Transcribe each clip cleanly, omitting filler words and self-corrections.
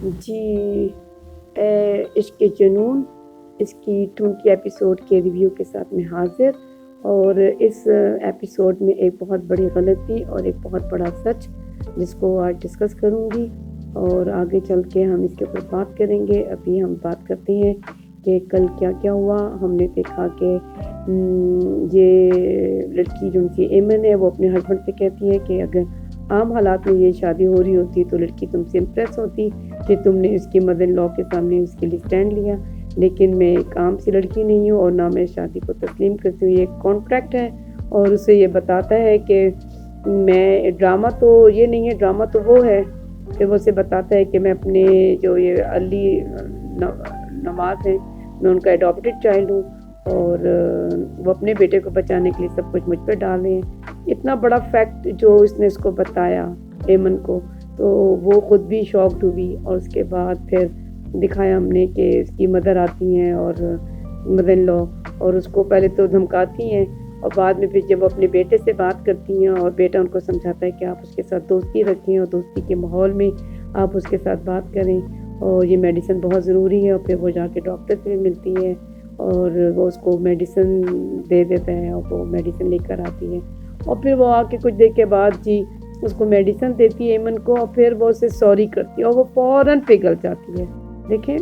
جی، عشق جنون اس کی 20 ایپیسوڈ کے ریویو کے ساتھ میں حاضر، اور اس ایپیسوڈ میں ایک بہت بڑی غلطی اور ایک بہت بڑا سچ جس کو آج ڈسکس کروں گی، اور آگے چل کے ہم اس کے اوپر بات کریں گے۔ ابھی ہم بات کرتے ہیں کہ کل کیا کیا ہوا۔ ہم نے دیکھا کہ یہ لڑکی جو ان کی ایمن ہے وہ اپنے ہسبینڈ سے کہتی ہے کہ اگر عام حالات میں یہ شادی ہو رہی ہوتی تو لڑکی تم سے امپریس ہوتی کہ تم نے اس کی مدر ان لا کے سامنے اس کے لیے سٹینڈ لیا، لیکن میں ایک عام سی لڑکی نہیں ہوں اور نہ میں شادی کو تسلیم کرتی ہوں۔ یہ ایک کانٹریکٹ ہے اور اسے یہ بتاتا ہے کہ میں ڈرامہ تو یہ نہیں ہے، ڈرامہ تو وہ ہے کہ وہ اسے بتاتا ہے کہ میں اپنے جو یہ علی نواز ہیں میں ان کا اڈاپٹڈ چائلڈ ہوں، اور وہ اپنے بیٹے کو بچانے کے لیے سب کچھ مجھ پہ ڈال رہے ہیں۔ اتنا بڑا فیکٹ جو اس نے اس کو بتایا ایمن کو، تو وہ خود بھی شاکڈ ہوئی، اور اس کے بعد پھر دکھایا ہم نے کہ اس کی مدر آتی ہیں اور مدر ان لا، اور اس کو پہلے تو دھمکاتی ہیں اور بعد میں پھر جب وہ اپنے بیٹے سے بات کرتی ہیں اور بیٹا ان کو سمجھاتا ہے کہ آپ اس کے ساتھ دوستی رکھیں اور دوستی کے ماحول میں آپ اس کے ساتھ بات کریں، اور یہ میڈیسن بہت ضروری ہے، اور پھر وہ جا کے ڈاکٹر سے بھی ملتی ہے اور وہ اس کو میڈیسن دے دیتا ہے اور وہ میڈیسن لے کر آتی ہے، اور پھر وہ آ کے کچھ دیر کے بعد جی اس کو میڈیسن دیتی ہے ایمن کو، اور پھر وہ اسے سوری کرتی ہے اور وہ فوراً پگھل جاتی ہے۔ دیکھیں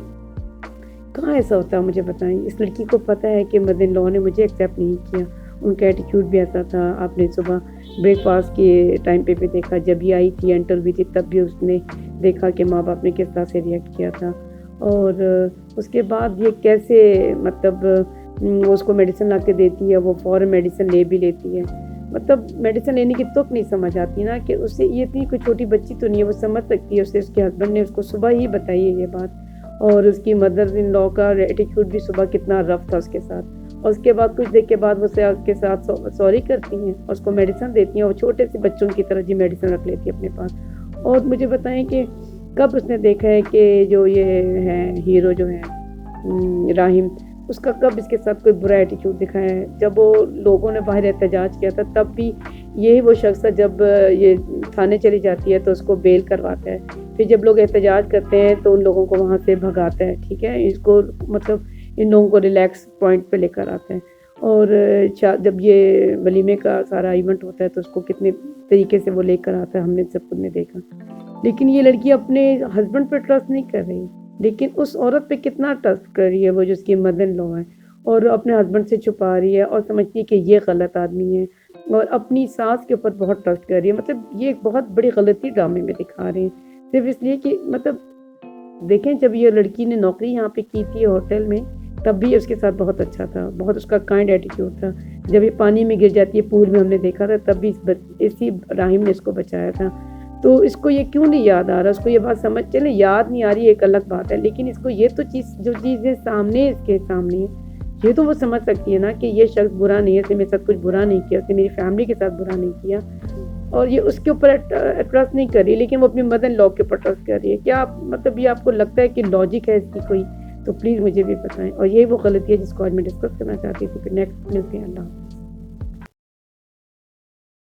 کہاں ایسا ہوتا ہے، مجھے بتائیں۔ اس لڑکی کو پتہ ہے کہ مدر ان لا نے مجھے ایکسیپٹ نہیں کیا، ان کا ایٹیٹیوڈ بھی ایسا تھا۔ آپ نے صبح بریک فاسٹ کے ٹائم پہ بھی دیکھا، جب یہ آئی تھی انٹر ہوئی تھی تب بھی اس نے دیکھا کہ ماں باپ نے کس طرح سے ریئیکٹ کیا تھا، اور اس کے بعد یہ کیسے مطلب وہ اس کو میڈیسن لا کے دیتی ہے، وہ فوراً میڈیسن لے بھی لیتی ہے۔ مطلب میڈیسن لینے کی تک نہیں سمجھ آتی نا کہ اسے یہ اتنی کوئی چھوٹی بچی تو نہیں ہے، وہ سمجھ سکتی ہے۔ اسے اس کے ہسبینڈ نے اس کو صبح ہی بتائی ہے یہ بات، اور اس کی مدر ان لا کا ایٹیٹیوڈ بھی صبح کتنا رف تھا اس کے ساتھ، اور اس کے بعد کچھ دیر کے بعد وہ کے ساتھ سوری کرتی ہیں اور اس کو میڈیسن دیتی ہیں، اور چھوٹے سے بچوں کی طرح جی میڈیسن رکھ لیتی ہے اپنے پاس۔ اور مجھے بتائیں کہ کب اس نے دیکھا ہے کہ جو یہ ہے ہیرو جو ہے راہم، اس کا کب اس کے ساتھ کوئی برا ایٹیٹیوڈ دکھایا ہے؟ جب وہ لوگوں نے باہر احتجاج کیا تھا تب بھی یہی وہ شخص ہے، جب یہ تھانے چلی جاتی ہے تو اس کو بیل کرواتا ہے، پھر جب لوگ احتجاج کرتے ہیں تو ان لوگوں کو وہاں سے بھگاتا ہے، ٹھیک ہے، اس کو مطلب ان لوگوں کو ریلیکس پوائنٹ پہ لے کر آتا ہے، اور جب یہ ولیمے کا سارا ایونٹ ہوتا ہے تو اس کو کتنے طریقے سے وہ لے کر آتا ہے، ہم نے سب خود نے دیکھا۔ لیکن یہ لڑکی اپنے ہسبینڈ پہ ٹرسٹ نہیں کر رہی، لیکن اس عورت پہ کتنا ٹرسٹ کر رہی ہے وہ جو اس کی مدر ان لا ہے، اور اپنے ہسبینڈ سے چھپا رہی ہے اور سمجھتی ہے کہ یہ غلط آدمی ہے، اور اپنی ساس کے اوپر بہت ٹرسٹ کر رہی ہے۔ مطلب یہ ایک بہت بڑی غلطی ڈرامے میں دکھا رہے ہیں، صرف اس لیے کہ مطلب دیکھیں جب یہ لڑکی نے نوکری یہاں پہ کی تھی ہوٹل میں تب بھی اس کے ساتھ بہت اچھا تھا، بہت اس کا کائنڈ ایٹیٹیوڈ تھا۔ جب یہ پانی میں گر جاتی ہے پول میں، ہم نے دیکھا تھا تب بھی اسی راہم نے اس کو بچایا تھا۔ تو اس کو یہ کیوں نہیں یاد آ رہا؟ اس کو یہ بات سمجھ چلے یاد نہیں آ رہی ایک الگ بات ہے، لیکن اس کو یہ تو جو چیزیں سامنے اس کے سامنے ہے یہ تو وہ سمجھ سکتی ہے نا کہ یہ شخص برا نہیں ہے، اس نے میرے ساتھ کچھ برا نہیں کیا، اس نے میری فیملی کے ساتھ برا نہیں کیا، اور یہ اس کے اوپر ٹرسٹ نہیں کر رہی، لیکن وہ اپنی مدر ان لا کے اوپر ٹرسٹ کر رہی ہے۔ کیا مطلب یہ آپ کو لگتا ہے کہ لاجک ہے اس کی کوئی؟ تو پلیز مجھے بھی بتائیں، اور یہ وہ غلطی ہے جس کو آج میں ڈسکس کرنا چاہتی تھی۔ پھر نیکسٹ ملتے ہیں، اللہ حافظ۔